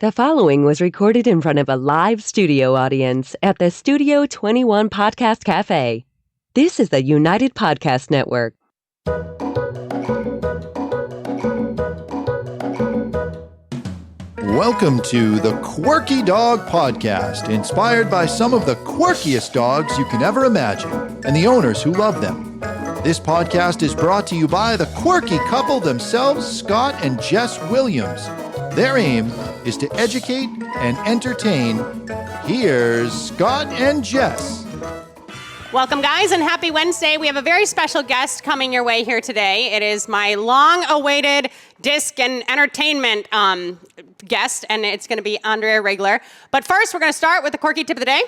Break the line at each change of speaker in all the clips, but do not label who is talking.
The following was recorded in front of a live studio audience at the Studio 21 Podcast Cafe. This is the United Podcast Network.
Welcome to the Quirky Dog Podcast, inspired by some of the quirkiest dogs you can ever imagine and the owners who love them. This podcast is brought to you by the quirky couple themselves, Scott and Jess Williams. Their aim is to educate and entertain. Here's Scott and Jess.
Welcome, guys, and happy Wednesday. We have a very special guest coming your way here today. It is my long-awaited disc and entertainment guest, and it's going to be Andrea Rigler. But first, we're going to start with the quirky tip of the day.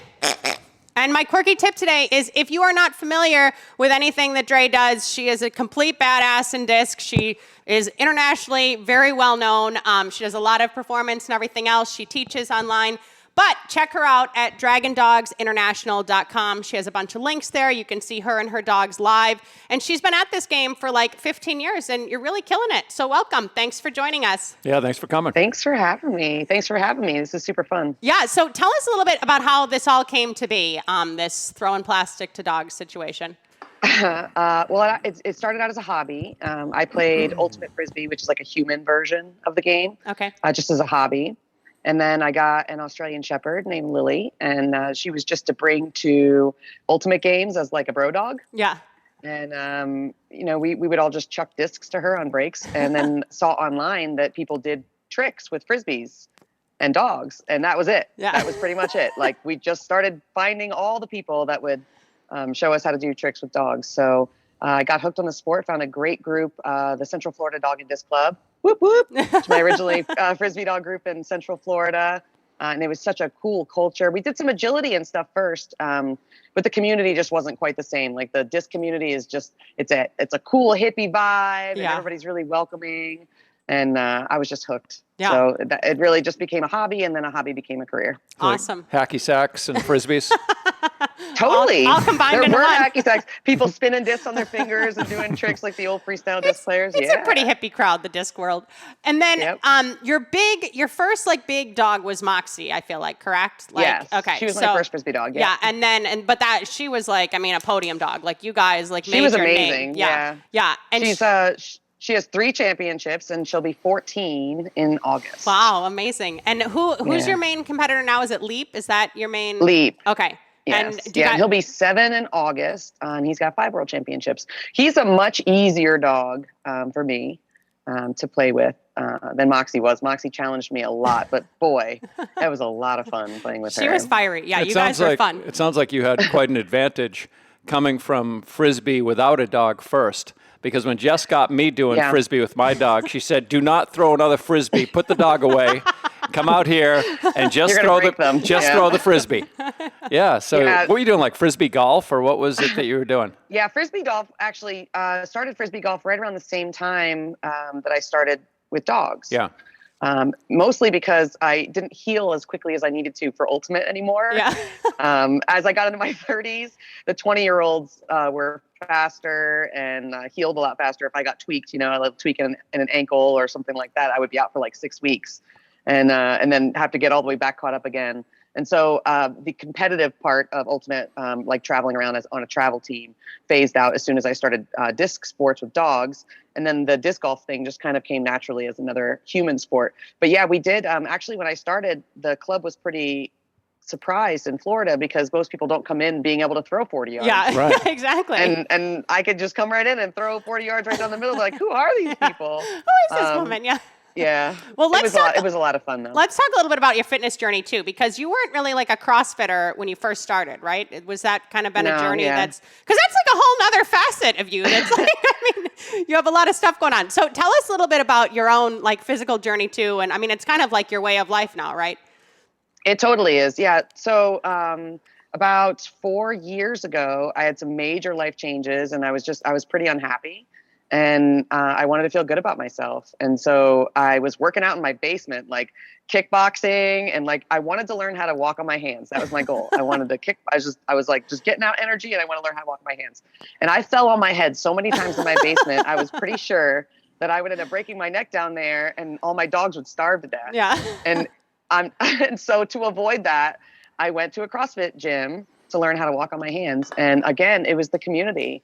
And my quirky tip today is, if you are not familiar with anything that Dre does, she is a complete badass in disc. She is internationally very well known. She does a lot of performance and everything else. She teaches online. But check her out at DragonDogsInternational.com. She has a bunch of links there. You can see her and her dogs live. And she's been at this game for like 15 years, and you're really killing it. So welcome. Thanks for joining us.
Yeah, thanks for coming.
Thanks for having me. This is super fun.
Yeah, so tell us a little bit about how this all came to be, this throwing plastic to dogs situation.
It started out as a hobby. I played Ultimate Frisbee, which is like a human version of the game.
Okay.
Just as a hobby. And then I got an Australian Shepherd named Lily, and she was just to bring to Ultimate Games as like a bro dog.
Yeah.
And, we would all just chuck discs to her on breaks, and then saw online that people did tricks with Frisbees and dogs. And that was it.
Yeah.
That was pretty much it. Like, we just started finding all the people that would show us how to do tricks with dogs. So I got hooked on the sport, found a great group, the Central Florida Doggin Disc Club. Whoop, whoop. It's my originally Frisbee dog group in Central Florida. And it was such a cool culture. We did some agility and stuff first, but the community just wasn't quite the same. Like, the disc community is just, it's a cool hippie vibe, and everybody's really welcoming. And I was just hooked.
Yeah.
So it really just became a hobby, and then a hobby became a career.
Awesome.
Like hacky sacks and Frisbees.
Totally.
All combined
there
in
were
one.
hacky sacks. People spinning discs on their fingers and doing tricks like the old freestyle disc players.
It's a pretty hippie crowd, the disc world. And then your first like big dog was Moxie, I feel like, correct? Like,
yes.
Okay.
She was my first Frisbee dog.
Yeah. But that she was like, a podium dog. Like, you guys like made
she was
your
amazing.
name. Yeah. Yeah. And
she has 3 championships, and she'll be 14 in August.
Wow, amazing. And who's your main competitor now? Is it Leap? Is that your main?
Leap.
Okay.
Yes. He'll be 7 in August, and he's got 5 world championships. He's a much easier dog for me to play with than Moxie was. Moxie challenged me a lot, but boy, that was a lot of fun playing with her.
She was fiery. Yeah, you guys were fun.
It sounds like you had quite an advantage coming from Frisbee without a dog first. Because when Jess got me doing Frisbee with my dog, she said, "Do not throw another Frisbee. Put the dog away. Come out here and just throw the Frisbee." Yeah. So what were you doing? Like Frisbee golf, or what was it that you were doing?
Yeah, Frisbee golf actually started Frisbee golf right around the same time that I started with dogs.
Yeah.
Mostly because I didn't heal as quickly as I needed to for Ultimate anymore.
Yeah.
As I got into my 30s, the 20-year-olds were faster and healed a lot faster. If I got tweaked, I love tweaking in an ankle or something like that, I would be out for like 6 weeks and then have to get all the way back caught up again. And so the competitive part of Ultimate, like traveling around on a travel team, phased out as soon as I started disc sports with dogs. And then the disc golf thing just kind of came naturally as another human sport. But yeah, we did. Actually, when I started, the club was pretty surprised in Florida because most people don't come in being able to throw 40 yards.
Yeah,
right.
Exactly.
And I could just come right in and throw 40 yards right down the middle. Like, who are these people?
Who is this woman? Yeah.
Yeah.
Well,
it was a lot of fun, though.
Let's talk a little bit about your fitness journey, too, because you weren't really like a CrossFitter when you first started, right? Was that kind of been a journey because that's like a whole nother facet of you. That's like, you have a lot of stuff going on. So tell us a little bit about your own like physical journey, too. And it's kind of like your way of life now, right?
It totally is. Yeah. So about 4 years ago, I had some major life changes, and I was pretty unhappy. And I wanted to feel good about myself. And so I was working out in my basement, like kickboxing, and like I wanted to learn how to walk on my hands. That was my goal. I wanted to kick. I was like just getting out energy, and I want to learn how to walk on my hands. And I fell on my head so many times in my basement. I was pretty sure that I would end up breaking my neck down there, and all my dogs would starve to death.
Yeah.
And And so to avoid that, I went to a CrossFit gym to learn how to walk on my hands. And again, it was the community.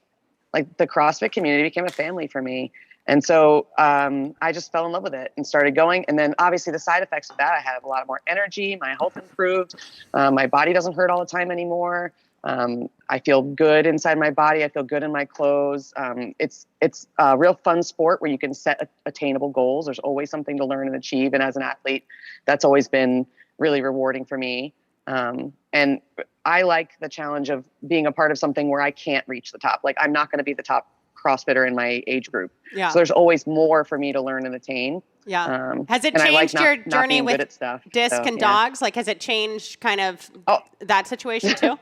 Like the CrossFit community became a family for me. And so I just fell in love with it and started going. And then obviously the side effects of that, I had a lot more energy. My health improved. My body doesn't hurt all the time anymore. I feel good inside my body. I feel good in my clothes. It's a real fun sport where you can set attainable goals. There's always something to learn and achieve. And as an athlete, that's always been really rewarding for me. And I like the challenge of being a part of something where I can't reach the top. Like I'm not going to be the top CrossFitter in my age group. Yeah. So there's always more for me to learn and attain.
Yeah. Has it changed your journey with disc and dogs? Like, has it changed kind of that situation too?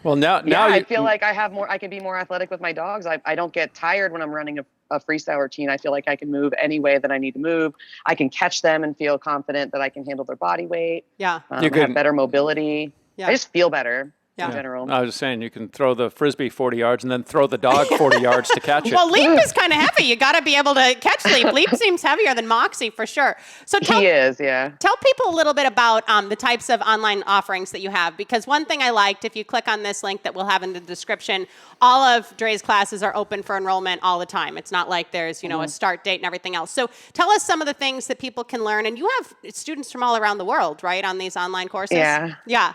Well, now
I feel like I can be more athletic with my dogs. I don't get tired when I'm running a freestyle routine. I feel like I can move any way that I need to move. I can catch them and feel confident that I can handle their body weight.
Yeah.
I have better mobility. Yeah. I just feel better. In general.
I was just saying, you can throw the Frisbee 40 yards and then throw the dog 40 yards to catch it.
Well, Leap is kind of heavy. You got to be able to catch Leap. Leap seems heavier than Moxie for sure. So
he is, yeah.
Tell people a little bit about the types of online offerings that you have, because one thing I liked, if you click on this link that we'll have in the description, all of Dre's classes are open for enrollment all the time. It's not like there's, a start date and everything else. So tell us some of the things that people can learn. And you have students from all around the world, right, on these online courses?
Yeah.
Yeah.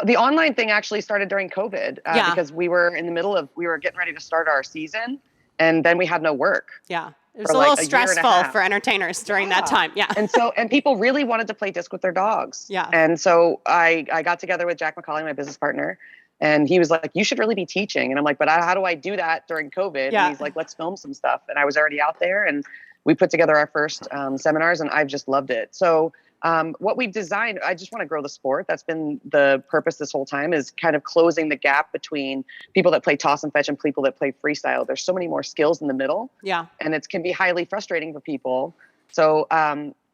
The online thing actually started during COVID because we were getting ready to start our season and then we had no work.
Yeah. It was a little stressful for entertainers during that time. Yeah.
And people really wanted to play disc with their dogs.
Yeah.
And so I got together with Jack McCauley, my business partner, and he was like, you should really be teaching. And I'm like, but how do I do that during COVID? Yeah. And he's like, let's film some stuff. And I was already out there and we put together our first seminars and I've just loved it. So what we've designed, I just want to grow the sport. That's been the purpose this whole time, is kind of closing the gap between people that play toss and fetch and people that play freestyle. There's so many more skills in the middle.
Yeah.
And it can be highly frustrating for people. So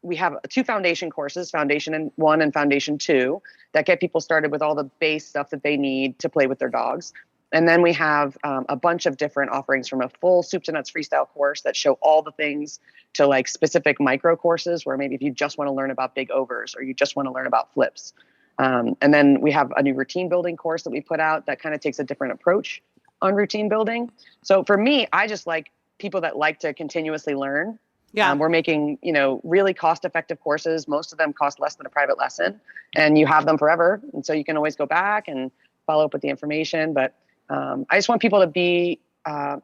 we have 2 foundation courses, Foundation 1 and Foundation 2, that get people started with all the base stuff that they need to play with their dogs. And then we have a bunch of different offerings, from a full soup to nuts freestyle course that show all the things to like specific micro courses where maybe if you just want to learn about big overs or you just want to learn about flips. And then we have a new routine building course that we put out that kind of takes a different approach on routine building. So for me, I just like people that like to continuously learn. Yeah. We're making, really cost-effective courses. Most of them cost less than a private lesson and you have them forever. And so you can always go back and follow up with the information. But I just want people to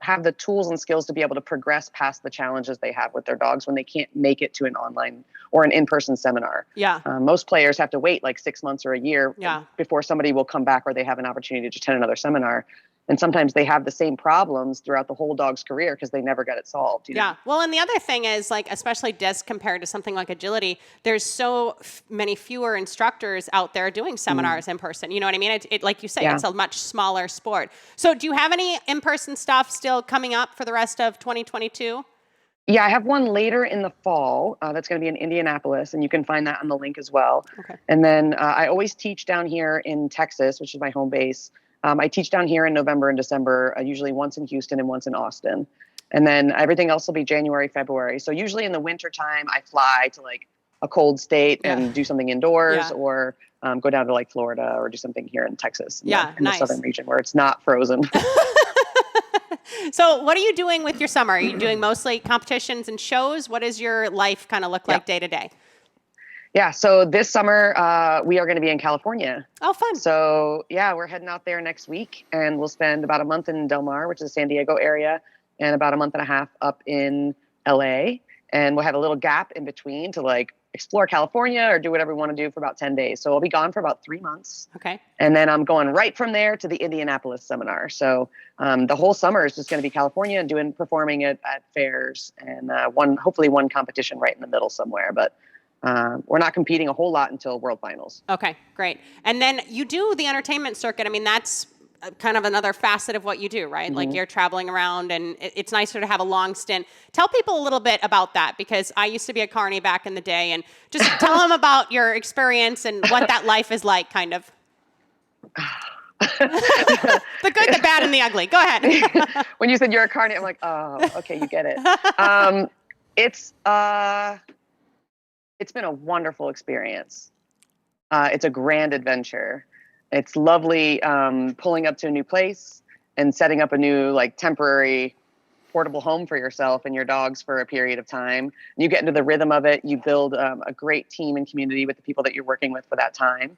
have the tools and skills to be able to progress past the challenges they have with their dogs when they can't make it to an online or an in-person seminar.
Yeah.
Most players have to wait like 6 months or a year before somebody will come back or they have an opportunity to attend another seminar. And sometimes they have the same problems throughout the whole dog's career because they never get it solved.
Yeah. Well, and the other thing is, like, especially disc compared to something like agility, there's so many fewer instructors out there doing seminars in person. You know what I mean? It like you say, it's a much smaller sport. So do you have any in-person stuff still coming up for the rest of 2022?
Yeah, I have one later in the fall that's going to be in Indianapolis, and you can find that on the link as well.
Okay.
And then I always teach down here in Texas, which is my home base. I teach down here in November and December, usually once in Houston and once in Austin. And then everything else will be January, February. So usually in the winter time, I fly to like a cold state and do something indoors or go down to like Florida or do something here in Texas in the southern region where it's not frozen.
So what are you doing with your summer? Are you doing mostly competitions and shows? What does your life kind of look like day to day?
Yeah, so this summer, we are going to be in California.
Oh, fun.
So, we're heading out there next week, and we'll spend about a month in Del Mar, which is the San Diego area, and about a month and a half up in LA. And we'll have a little gap in between to, like, explore California or do whatever we want to do for about 10 days. So I'll be gone for about 3 months.
Okay.
And then I'm going right from there to the Indianapolis seminar. So the whole summer is just going to be California and performing at fairs and hopefully one competition right in the middle somewhere. But we're not competing a whole lot until World Finals.
Okay, great. And then you do the entertainment circuit. I mean, that's kind of another facet of what you do, right? Mm-hmm. Like you're traveling around and it's nicer to have a long stint. Tell people a little bit about that, because I used to be a carny back in the day, and just tell them about your experience and what that life is like, kind of. The good, the bad, and the ugly. Go ahead.
When you said you're a carny, I'm like, oh, okay, you get it. It's been a wonderful experience. it's a grand adventure. It's lovely pulling up to a new place and setting up a new like temporary portable home for yourself and your dogs for a period of time. You get into the rhythm of it. You build a great team and community with the people that you're working with for that time.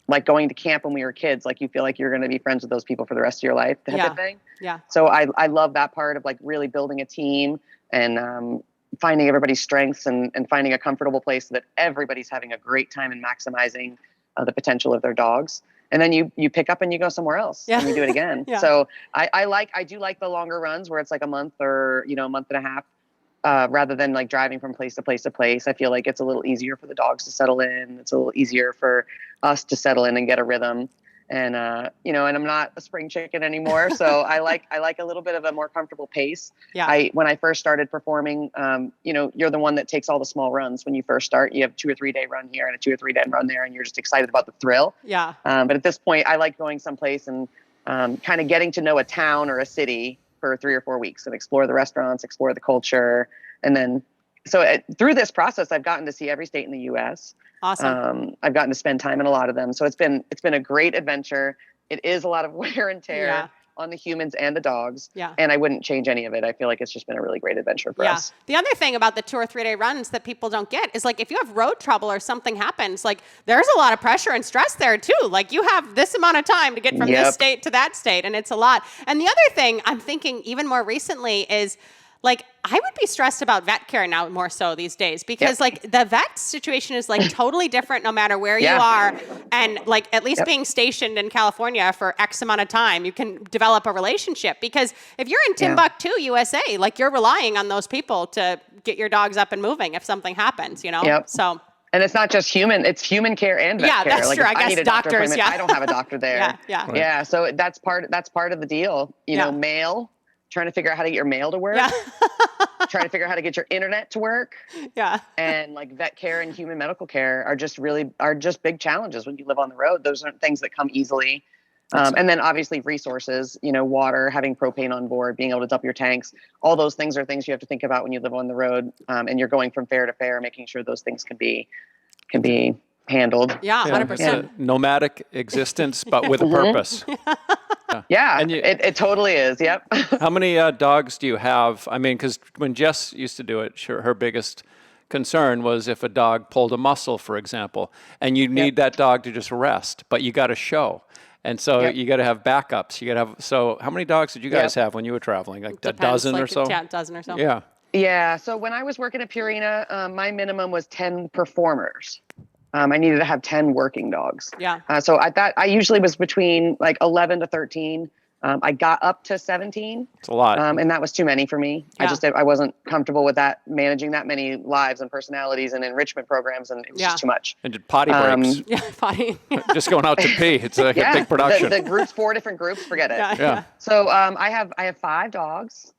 Like going to camp when we were kids, like you feel like you're going to be friends with those people for the rest of your life, type of thing.
Yeah.
So I love that part of like really building a team and finding everybody's strengths and finding a comfortable place so that everybody's having a great time and maximizing the potential of their dogs. And then you pick up and you go somewhere else and you do it again. So I do like the longer runs where it's like a month or, a month and a half. Rather than like driving from place to place to place. I feel like it's a little easier for the dogs to settle in. It's a little easier for us to settle in and get a rhythm. And, and I'm not a spring chicken anymore. So I like a little bit of a more comfortable pace.
Yeah.
When I first started performing, you're the one that takes all the small runs. When you first start, you have a 2 or 3 day run here and a 2 or 3 day run there. And you're just excited about the thrill.
Yeah.
But at this point, I like going someplace and kind of getting to know a town or a city for 3 or 4 weeks and explore the restaurants, explore the culture. And then, through this process, I've gotten to see every state in the U.S.
Awesome.
I've gotten to spend time in a lot of them. So it's been a great adventure. It is a lot of wear and tear on the humans and the dogs.
Yeah.
And I wouldn't change any of it. I feel like it's just been a really great adventure for us.
The other thing about the 2 or 3 day runs that people don't get is like, if you have road trouble or something happens, like there's a lot of pressure and stress there too. Like you have this amount of time to get from this state to that state. And it's a lot. And the other thing I'm thinking even more recently is like, I would be stressed about vet care now more so these days because like the vet situation is like totally different no matter where you are. And like at least being stationed in California for X amount of time, you can develop a relationship because if you're in Timbuktu, USA, like you're relying on those people to get your dogs up and moving if something happens, So.
And it's not just human; it's human care and vet care.
That's
like
true.
If
I
need
guess
a doctor
doctors.
appointment, I don't have a doctor there.
Yeah.
So that's part of the deal. You know, mail. Trying to figure out how to get your mail to work. Trying to figure out how to get your internet to work. And like vet care and human medical care are just big challenges when you live on the road. Those aren't things that come easily. And then obviously resources, water, having propane on board, being able to dump your tanks. All those things are things you have to think about when you live on the road. And you're going from fair to fair, making sure those things can be handled.
Yeah, 100%.
It's a nomadic existence, but with a purpose.
Yeah,
and
it totally is. Yep.
How many dogs do you have? I mean, because when Jess used to do it, her biggest concern was if a dog pulled a muscle, for example, and you need that dog to just rest, but you got to show. And so you got to have backups. You got to have. So how many dogs did you guys have when you were traveling? Like a dozen or so?
Yeah, a dozen or so.
Yeah.
Yeah. So when I was working at Purina, my minimum was 10 performers. I needed to have 10 working dogs.
Yeah.
So I usually was between like 11 to 13. I got up to 17.
It's a lot.
And that was too many for me.
Yeah.
I wasn't comfortable with that, managing that many lives and personalities and enrichment programs. And it was just too much.
And did potty breaks.
Potty.
Just going out to pee. It's like a big production.
The group's 4 different groups. Forget it.
Yeah.
So I have 5 dogs.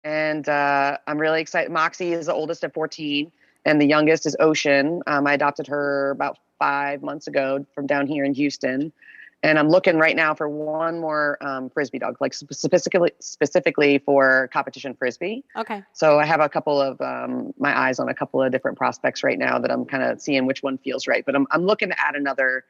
And I'm really excited. Moxie is the oldest at 14. And the youngest is Ocean. I adopted her about 5 months ago from down here in Houston. And I'm looking right now for one more Frisbee dog, like specifically for competition Frisbee.
Okay.
So I have a couple of my eyes on a couple of different prospects right now that I'm kind of seeing which one feels right. But I'm looking to add another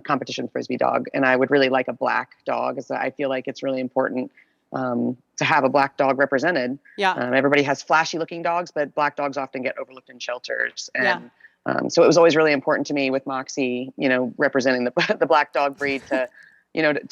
competition Frisbee dog. And I would really like a black dog, as I feel like it's really important to have a black dog represented.
Yeah.
Everybody has flashy looking dogs, but black dogs often get overlooked in shelters. And so it was always really important to me with Moxie, representing the black dog breed to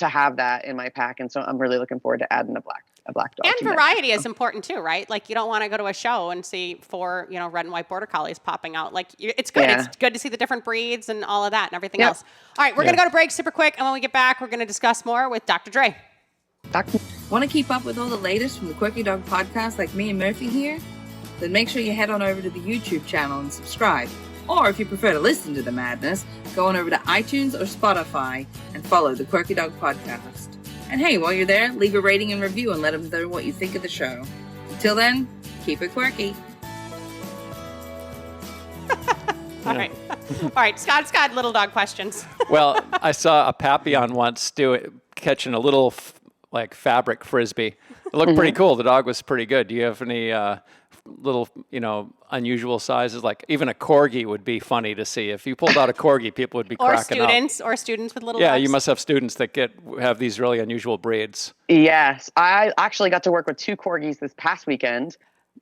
have that in my pack. And so I'm really looking forward to adding a black dog.
And variety is important too, right? Like you don't want to go to a show and see 4, red and white border collies popping out. Like it's good.
Yeah.
It's good to see the different breeds and all of that and everything else. All right, we're going to go to break super quick. And when we get back, we're going to discuss more with Dr. Dre.
Want to keep up with all the latest from the Quirky Dog podcast like me and Murphy here? Then make sure you head on over to the YouTube channel and subscribe. Or if you prefer to listen to the madness, go on over to iTunes or Spotify and follow the Quirky Dog podcast. And hey, while you're there, leave a rating and review and let them know what you think of the show. Until then, keep it quirky.
All right. All right, Scott's got little dog questions.
Well, I saw a Papillon once catching a little fabric Frisbee. It looked pretty cool. The dog was pretty good. Do you have any little, unusual sizes. Like even a corgi would be funny to see. If you pulled out a corgi, people would be cracking up.
Or students with little
Yeah,
dogs.
you must have students that have these really unusual breeds.
Yes, I actually got to work with 2 corgis this past weekend.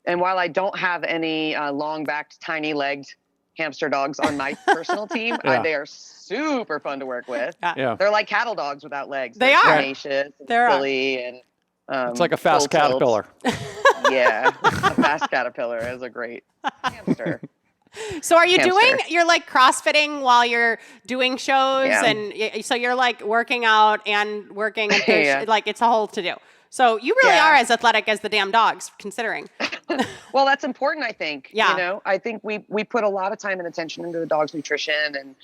And while I don't have any long-backed, tiny-legged hamster dogs on my personal team, they are super fun to work with.
Yeah.
They're like cattle dogs without legs.
They are.
Tenacious and silly and
it's like a fast caterpillar.
Yeah, a fast caterpillar is a great hamster.
So are you you're like CrossFitting while you're doing shows, and so you're like working out and working, and like it's a whole to do. So you really are as athletic as the damn dogs, considering.
Well, that's important, I think.
Yeah.
I think we put a lot of time and attention into the dog's nutrition and,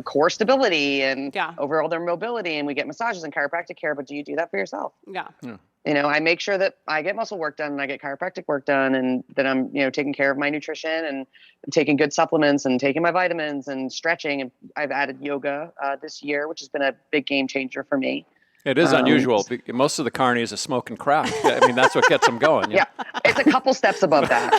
core stability and overall their mobility, and we get massages and chiropractic care, but do you do that for yourself?
Yeah.
I make sure that I get muscle work done and I get chiropractic work done, and that I'm, taking care of my nutrition and taking good supplements and taking my vitamins and stretching. And I've added yoga this year, which has been a big game changer for me.
It is unusual. Most of the carnies are smoking crack. I mean, that's what gets them going.
Yeah, it's a couple steps above that.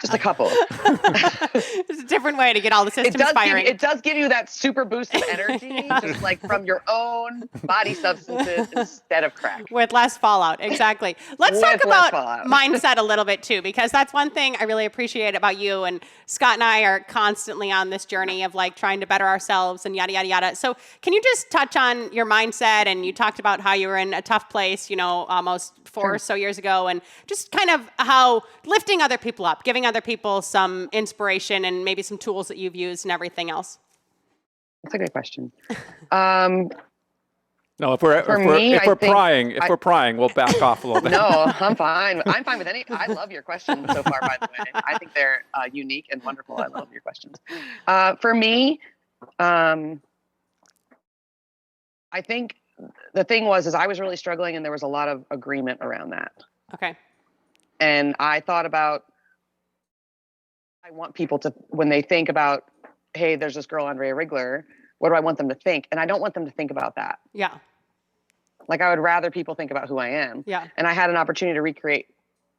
Just a couple.
It's a different way to get all the systems firing.
It does give you that super boost of energy, just like from your own body substances instead of crack.
With less fallout, exactly. Let's talk about mindset a little bit too, because that's one thing I really appreciate about you. And Scott and I are constantly on this journey of like trying to better ourselves and yada, yada, yada. So can you just touch on your mindset? And you talked about how you were in a tough place, almost 4 or so years ago, and just kind of how lifting other people up, giving other people some inspiration and maybe some tools that you've used and everything else.
That's a good question.
No, if we're prying, we'll back off a little bit.
No, I'm fine. I'm fine with any. I love your questions so far, by the way. I think they're unique and wonderful. I love your questions. For me, I think the thing is I was really struggling, and there was a lot of agreement around that.
Okay.
And I thought about, I want people to, when they think about, hey, there's this girl, Andrea Rigler, what do I want them to think? And I don't want them to think about that.
Yeah.
Like I would rather people think about who I am.
Yeah.
And I had an opportunity to recreate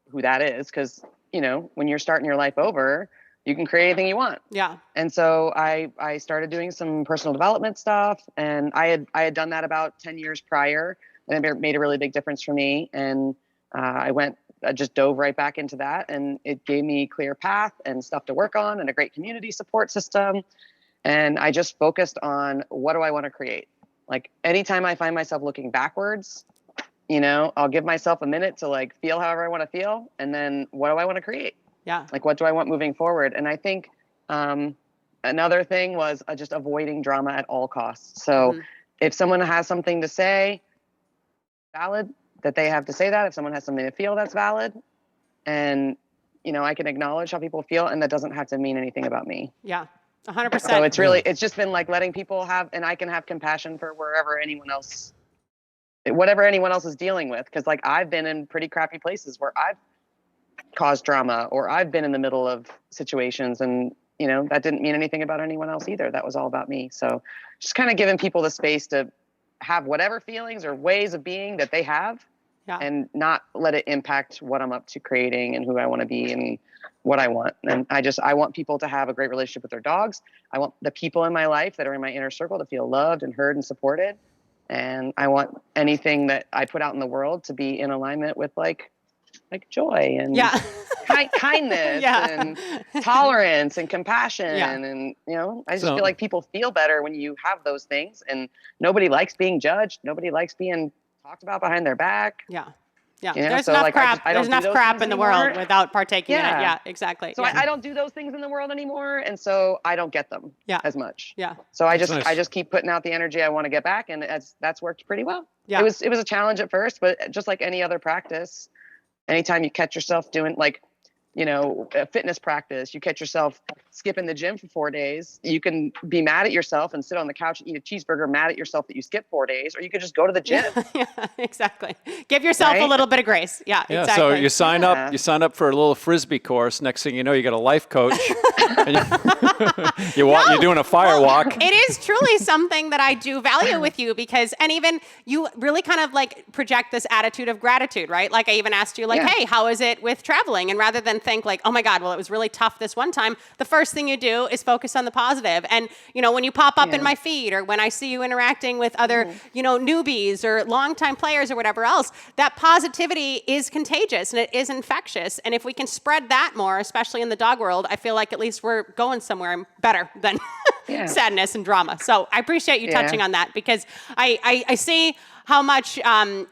who that is. Cause when you're starting your life over, you can create anything you want.
Yeah.
And so I started doing some personal development stuff, and I had done that about 10 years prior, and it made a really big difference for me. And I just dove right back into that, and it gave me a clear path and stuff to work on and a great community support system. And I just focused on, what do I want to create? Like anytime I find myself looking backwards, I'll give myself a minute to like feel however I want to feel. And then what do I want to create?
Yeah.
Like, what do I want moving forward? And I think another thing was just avoiding drama at all costs. So if someone has something to say, valid, that they have to say that. If someone has something to feel, that's valid. And, I can acknowledge how people feel, and that doesn't have to mean anything about me.
Yeah, 100%.
So it's just been like letting people have, and I can have compassion for whatever anyone else is dealing with. Cause like I've been in pretty crappy places where I've caused drama, or I've been in the middle of situations, and, that didn't mean anything about anyone else either. That was all about me. So just kind of giving people the space to have whatever feelings or ways of being that they have. Yeah. And not let it impact what I'm up to creating and who I want to be and what I want. And I want people to have a great relationship with their dogs. I want the people in my life that are in my inner circle to feel loved and heard and supported. And I want anything that I put out in the world to be in alignment with like joy and kindness and tolerance and compassion. And, I just feel like people feel better when you have those things, and nobody likes being judged. Nobody likes being talked about behind their back.
Yeah. Yeah. There's enough crap in the world without partaking in it. Yeah, exactly.
So I don't do those things in the world anymore. And so I don't get them as much.
Yeah.
So I just keep putting out the energy I want to get back. And that's worked pretty well. Yeah. It was a challenge at first, but just like any other practice, anytime you catch yourself doing, like, a fitness practice, you catch yourself skipping the gym for 4 days, you can be mad at yourself and sit on the couch and eat a cheeseburger, mad at yourself that you skipped 4 days, or you could just go to the gym.
Yeah, exactly. Give yourself a little bit of grace. Yeah, exactly.
So you sign up for a little Frisbee course. Next thing you know, you get a life coach. And you're doing a fire walk.
It is truly something that I do value with you and even you really kind of like project this attitude of gratitude, right? Like I even asked you hey, how is it with traveling? And rather than think like, oh my God, well, it was really tough this one time, the first thing you do is focus on the positive. And, when you pop up in my feed or when I see you interacting with other, newbies or longtime players or whatever else, that positivity is contagious and it is infectious. And if we can spread that more, especially in the dog world, I feel like at least we're going somewhere better than sadness and drama. So I appreciate you touching on that because I see how much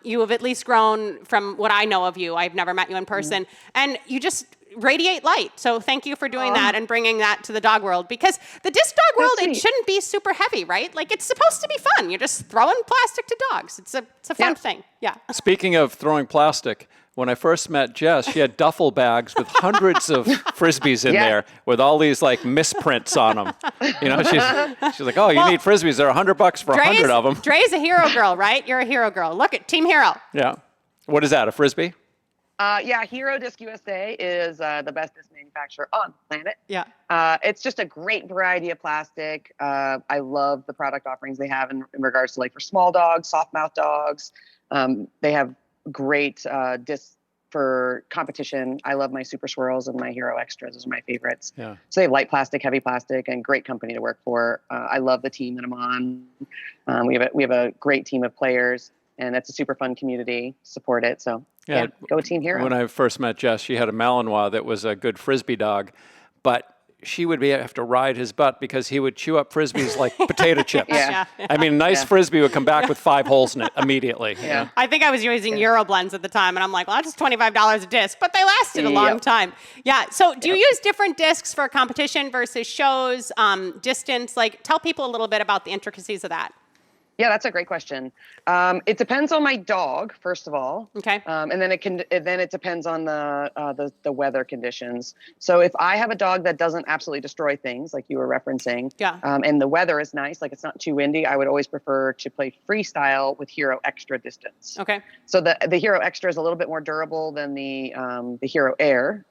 you have at least grown from what I know of you. I've never met you in person. And you just radiate light. So thank you for doing that and bringing that to the dog world because the disc dog world, it shouldn't be super heavy, right? Like it's supposed to be fun. You're just throwing plastic to dogs. It's a fun thing. Yeah.
Speaking of throwing plastic, when I first met Jess, she had duffel bags with hundreds of Frisbees in there with all these like misprints on them. She's like, oh, you need Frisbees. They're $100 for 100 of them.
Dre's a hero girl, right? You're a hero girl. Look at Team Hero.
Yeah. What is that, a Frisbee?
Hero Disc USA is the best disc manufacturer on the planet.
Yeah.
It's just a great variety of plastic. I love the product offerings they have in regards to like for small dogs, soft mouth dogs. They have great discs for competition. I love my Super Swirls and my Hero Extras. Those are my favorites.
Yeah.
So they have light plastic, heavy plastic, and great company to work for. I love the team that I'm on. We have a great team of players. And it's a super fun community. Support it. So, go Team Hero.
When I first met Jess, she had a Malinois that was a good Frisbee dog, but she would have to ride his butt because he would chew up Frisbees like potato chips.
Yeah.
I mean, a nice Frisbee would come back with 5 holes in it immediately.
Yeah.
I think I was using Euro blends at the time, and I'm like, well, that's just $25 a disc, but they lasted a long time. Yeah. So do you use different discs for competition versus shows, distance? Like, tell people a little bit about the intricacies of that.
Yeah, that's a great question. It depends on my dog, first of all.
Okay.
And then it depends on the weather conditions. So if I have a dog that doesn't absolutely destroy things, like you were referencing, and the weather is nice, like it's not too windy, I would always prefer to play freestyle with Hero Extra distance.
Okay.
So the Hero Extra is a little bit more durable than the Hero Air.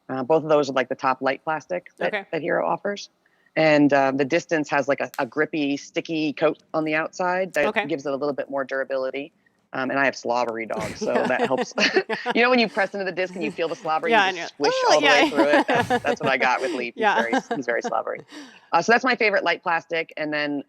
Both of those are like the top light plastic that Hero offers. And the distance has like a grippy, sticky coat on the outside that gives it a little bit more durability. And I have slobbery dogs, so that helps. When you press into the disc and you feel the slobber, you just squish all the way through it. That's what I got with Leaf. He's very slobbery. So that's my favorite light plastic. And then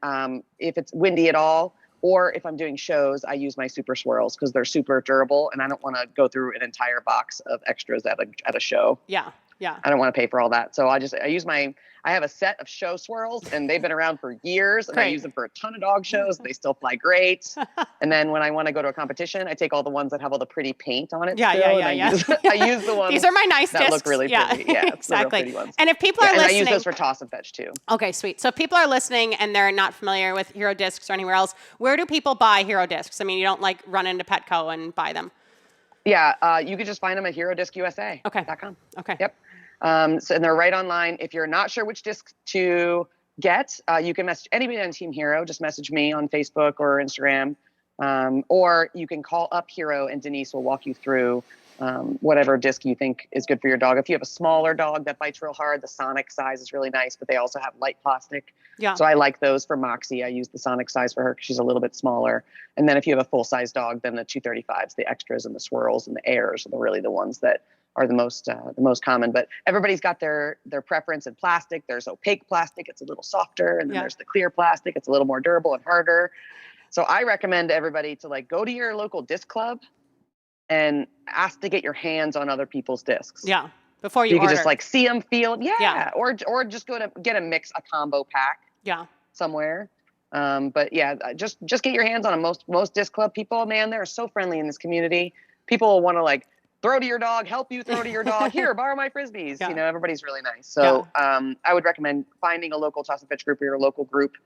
if it's windy at all, or if I'm doing shows, I use my Super Swirls because they're super durable, and I don't want to go through an entire box of extras at a show.
Yeah.
I don't want to pay for all that. So I have a set of show swirls, and they've been around for years, and I use them for a ton of dog shows. They still fly great. And then when I want to go to a competition, I take all the ones that have all the pretty paint on it. I use the ones.
These are my nice
that
discs.
Look really pretty. Yeah,
exactly.
The real pretty ones.
And if people are listening,
I use those for toss and fetch too.
Okay, sweet. So if people are listening and they're not familiar with Hero discs or anywhere else, where do people buy Hero discs? I mean, you don't like run into Petco and buy them.
Yeah, you could just find them at HeroDiscUSA.com.
Okay.
Yep. And they're right online. If you're not sure which disc to get, you can message anybody on Team Hero. Just message me on Facebook or Instagram, or you can call up Hero, and Denise will walk you through whatever disc you think is good for your dog. If you have a smaller dog that bites real hard, the Sonic size is really nice, but they also have light plastic.
Yeah.
So I like those for Moxie. I use the Sonic size for her because she's a little bit smaller. And then if you have a full-size dog, then the 235s, the extras and the swirls and the airs are really the ones that are the most common. But everybody's got their preference in plastic. There's opaque plastic. It's a little softer. And then there's the clear plastic. It's a little more durable and harder. So I recommend everybody to go to your local disc club and ask to get your hands on other people's discs.
Yeah. Before you
can
order.
just see them, feel. Yeah. Or just go to get a combo pack.
Yeah.
Somewhere. But yeah, just get your hands on them. Most disc club people, man, they're so friendly in this community. People will want to throw to your dog, help you throw to your dog. Here, borrow my Frisbees. Yeah. Everybody's really nice. So I would recommend finding a local toss and fetch group or your local group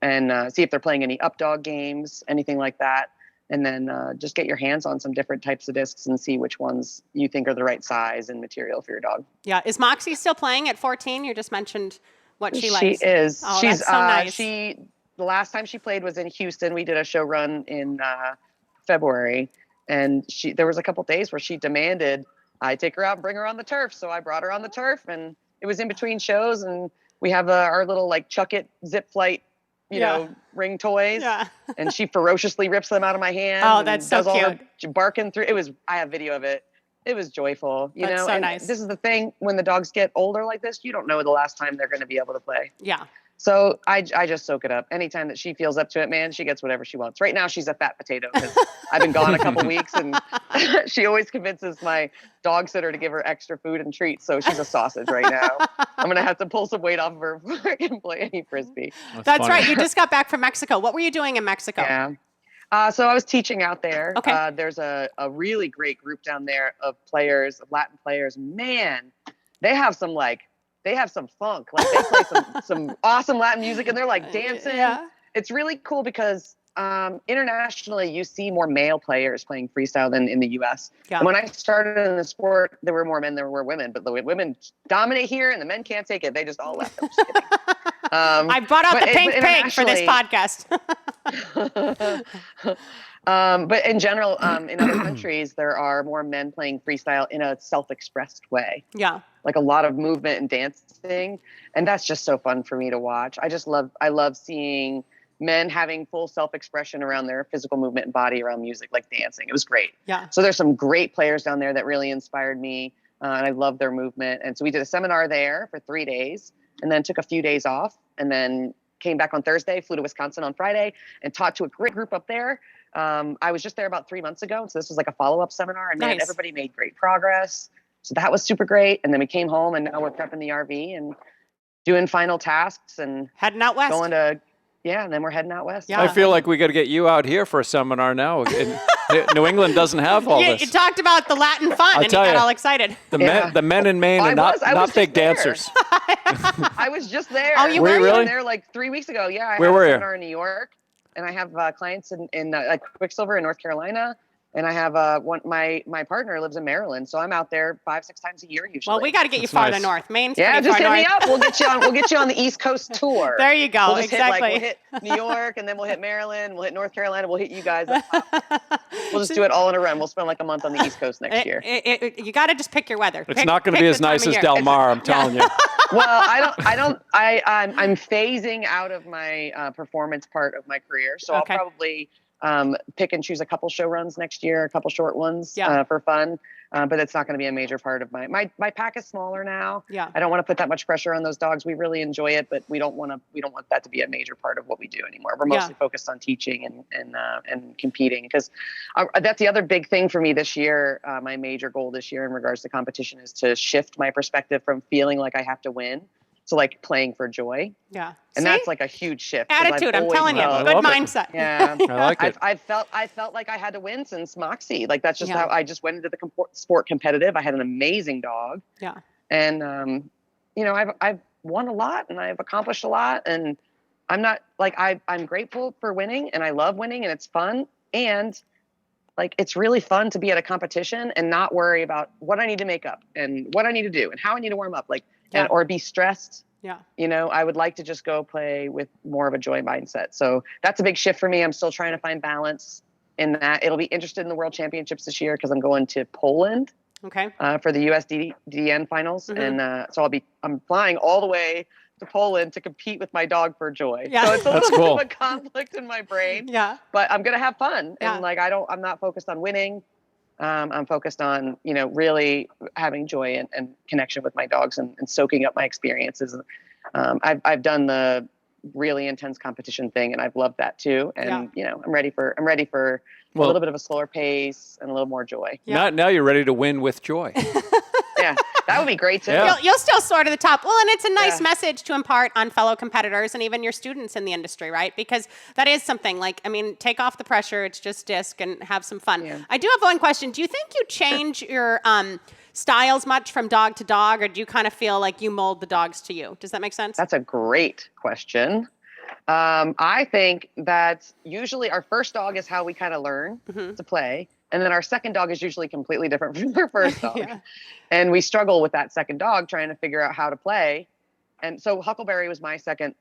and see if they're playing any up dog games, anything like that. and then just get your hands on some different types of discs and see which ones you think are the right size and material for your dog.
Yeah. Is Moxie still playing at 14? You just mentioned what she likes.
She is.
Oh,
She's
that's so nice.
the last time she played was in Houston. We did a show run in February, and there was a couple days where she demanded I take her out and bring her on the turf. So I brought her on the turf, and it was in between shows, and we have our little like Chuck It zip flight, you know, ring toys.
Yeah.
And she ferociously rips them out of my hand.
Oh, that's so cute.
Barking through. I have video of it. It was joyful, you
That's
know.
so
and
nice.
This is the thing, when the dogs get older like this, you don't know the last time they're going to be able to play.
Yeah.
So I just soak it up. Anytime that she feels up to it, man, she gets whatever she wants. Right now, she's a fat potato because I've been gone a couple weeks, and she always convinces my dog sitter to give her extra food and treats. So she's a sausage right now. I'm going to have to pull some weight off of her before I can play any Frisbee.
That's right. You just got back from Mexico. What were you doing in Mexico?
Yeah. So I was teaching out there.
Okay.
There's a really great group down there of players, of Latin players. Man, they have some funk. Like they play some awesome Latin music, and they're like dancing.
Yeah.
It's really cool because internationally you see more male players playing freestyle than in the U.S.
Yeah.
And when I started in the sport, there were more men than there were women, but the women dominate here, and the men can't take it. They just all left. I'm just kidding.
I brought out the pink pig for this podcast.
But in general, in other countries, there are more men playing freestyle in a self-expressed way.
Yeah.
Like a lot of movement and dancing. And that's just so fun for me to watch. I love seeing men having full self-expression around their physical movement and body around music, like dancing. It was great.
Yeah.
So there's some great players down there that really inspired me. And I love their movement. And so we did a seminar there for 3 days, and then took a few days off, and then came back on Thursday, flew to Wisconsin on Friday, and taught to a great group up there. I was just there about 3 months ago. So this was like a follow-up seminar, and man, everybody made great progress. So that was super great. And then we came home, and now we're prepping the RV and doing final tasks and
heading out west.
And then we're heading out west.
I feel like we got to get you out here for a seminar now. New England doesn't have all this.
You talked about the Latin fun, and you got all excited.
The men in Maine are not big dancers.
I was just there.
Oh, you
were
I
really?
was there like 3 weeks ago. Yeah,
Where
had
were
a
you?
seminar in New York, and I have clients in like Quicksilver in North Carolina. And I have my partner lives in Maryland, so I'm out there 5-6 times a year usually.
Well, we got to get you farther north. Maine's
yeah,
pretty
just
far
hit
north.
me up. We'll get you on the East Coast tour.
There you go.
We'll just
Exactly.
we'll hit New York, and then we'll hit Maryland. We'll hit North Carolina. We'll hit you guys. We'll just do it all in a run. We'll spend like a month on the East Coast next year.
You got to just pick your weather.
It's not going to be as nice as Del Mar, I'm telling you.
Well, I'm phasing out of my performance part of my career, so I'll probably pick and choose a couple show runs next year, a couple short ones for fun. But it's not going to be a major part of my pack is smaller now.
Yeah.
I don't want to put that much pressure on those dogs. We really enjoy it, but we don't want that to be a major part of what we do anymore. We're mostly focused on teaching and competing, because that's the other big thing for me this year. My major goal this year in regards to competition is to shift my perspective from feeling like I have to win to like playing for joy.
Yeah.
And that's like a huge shift.
Attitude, I'm telling you. Good mindset.
Yeah.
I like it.
I felt like I had to win since Moxie. Like that's just how I just went into the sport competitive. I had an amazing dog.
Yeah.
And I've won a lot, and I've accomplished a lot, and I'm not like I'm grateful for winning, and I love winning, and it's fun, and like it's really fun to be at a competition and not worry about what I need to make up and what I need to do and how I need to warm up, or be stressed.
Yeah.
I would like to just go play with more of a joy mindset. So that's a big shift for me. I'm still trying to find balance in that. It'll be interested in the World Championships this year because I'm going to Poland.
Okay.
For the USDN finals. Mm-hmm. And so I'm flying all the way to Poland to compete with my dog for joy.
Yeah.
So it's a little bit of a conflict in my brain.
Yeah.
But I'm going to have fun.
Yeah.
And I'm not focused on winning. I'm focused on, really having joy and connection with my dogs and soaking up my experiences. I've done the really intense competition thing, and I've loved that too. And I'm ready for a little bit of a slower pace and a little more joy.
Yeah.
Now you're ready to win with joy.
Yeah, that would be great too.
Yeah.
You'll still soar to the top. Well, and it's a nice message to impart on fellow competitors and even your students in the industry, right? Because that is something take off the pressure. It's just disc and have some fun. Yeah. I do have one question. Do you think you change your styles much from dog to dog, or do you kind of feel like you mold the dogs to you? Does that make sense?
That's a great question. I think that usually our first dog is how we kind of learn to play. And then our second dog is usually completely different from our first dog. And we struggle with that second dog trying to figure out how to play. And so Huckleberry was my second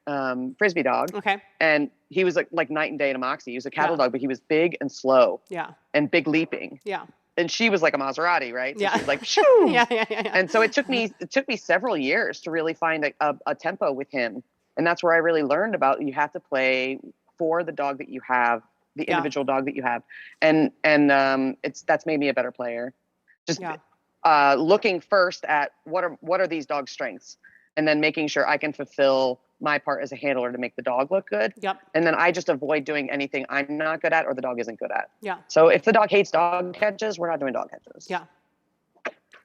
Frisbee dog.
Okay.
And he was like night and day to Moxie. He was a cattle dog, but he was big and slow.
Yeah.
And big leaping.
Yeah.
And she was like a Maserati, right? So
yeah.
she was like, shoo!
yeah.
And so it took me several years to really find a tempo with him. And that's where I really learned about you have to play for the dog that you have, the individual dog that you have. And that's made me a better player. Just looking first at what are these dogs' strengths, and then making sure I can fulfill my part as a handler to make the dog look good.
Yep.
And then I just avoid doing anything I'm not good at or the dog isn't good at.
Yeah.
So if the dog hates dog catches, we're not doing dog catches.
Yeah.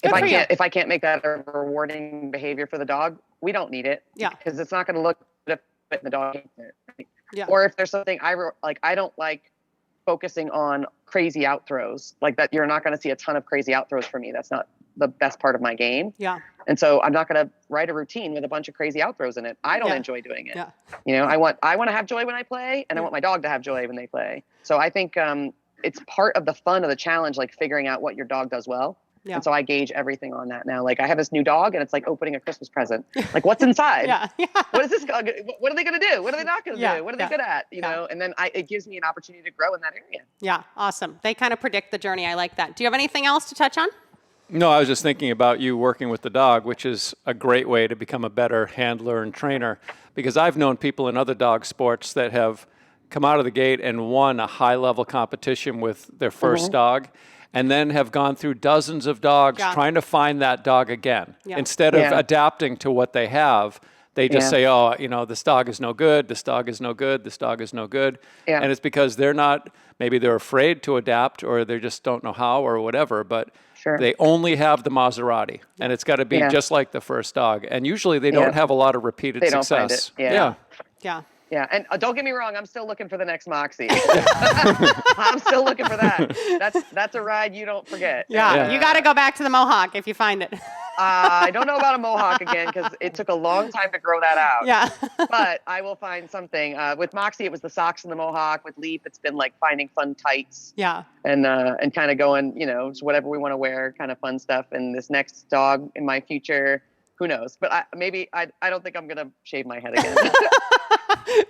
If I can't make that a rewarding behavior for the dog, we don't need it.
Yeah.
Because it's not going to look good if the dog hates it. Right?
Yeah.
Or if there's something I don't like focusing on crazy out throws like that. You're not going to see a ton of crazy out throws for me. That's not the best part of my game.
Yeah.
And so I'm not going to write a routine with a bunch of crazy out throws in it. I don't enjoy doing it.
Yeah.
You know, I want to have joy when I play, and I want my dog to have joy when they play. So I think it's part of the fun of the challenge, like figuring out what your dog does well. Yeah. And so I gauge everything on that now. Like I have this new dog, and it's like opening a Christmas present. Like, what's inside? What is this dog? What are they going to do? What are they not going to do? What are they good at? You know? And then it gives me an opportunity to grow in that area.
Yeah, awesome. They kind of predict the journey. I like that. Do you have anything else to touch on?
No, I was just thinking about you working with the dog, which is a great way to become a better handler and trainer. Because I've known people in other dog sports that have come out of the gate and won a high-level competition with their first dog, and then have gone through dozens of dogs trying to find that dog again. Instead of adapting to what they have, they just say, oh, you know, this dog is no good, this dog is no good, this dog is no good. And it's because maybe they're afraid to adapt, or they just don't know how, or whatever, but they only have the Maserati, and it's got to be just like the first dog. And usually they don't have a lot of repeated success.
Yeah. Yeah, and don't get me wrong, I'm still looking for the next Moxie. I'm still looking for that. That's a ride you don't forget.
Yeah. You got to go back to the Mohawk if you find it.
I don't know about a Mohawk again, because it took a long time to grow that out.
Yeah.
But I will find something. With Moxie, it was the socks and the Mohawk. With Leap, it's been like finding fun tights.
Yeah.
And kind of going, you know, just whatever we want to wear, kind of fun stuff. And this next dog in my future, who knows? But I don't think I'm gonna shave my head again.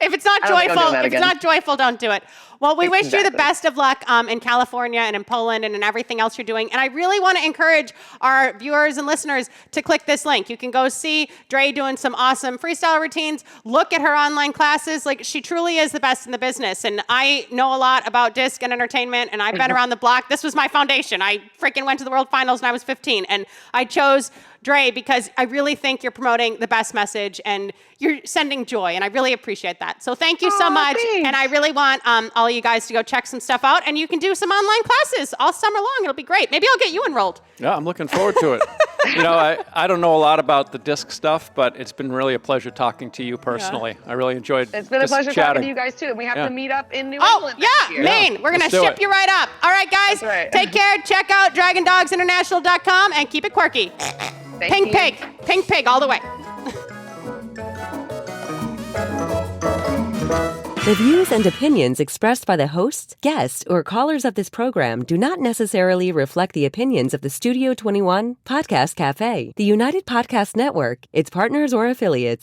If it's not joyful, don't do it. Well, we wish you the best of luck in California and in Poland and in everything else you're doing. And I really want to encourage our viewers and listeners to click this link. You can go see Dre doing some awesome freestyle routines. Look at her online classes. Like, she truly is the best in the business. And I know a lot about disc and entertainment, and I've been around the block. This was my foundation. I freaking went to the World Finals when I was 15, and I chose Dre because I really think you're promoting the best message and you're sending joy, and I really appreciate that. So thank you so much.
Thanks.
And I really want all of you guys to go check some stuff out, and you can do some online classes all summer long. It'll be great. Maybe I'll get you enrolled.
Yeah, I'm looking forward to it. You know, I don't know a lot about the disc stuff, but it's been really a pleasure talking to you personally. I really enjoyed
It's been a pleasure
chatting.
talking to you guys too. And we have to meet up in New England next year.
Maine. We're going to ship you right up. All right, guys. Take care. Check out DragonDogsInternational.com and keep it quirky. Pink pig all the way.
The views and opinions expressed by the hosts, guests, or callers of this program do not necessarily reflect the opinions of the Studio 21 Podcast Cafe, the United Podcast Network, its partners, or affiliates.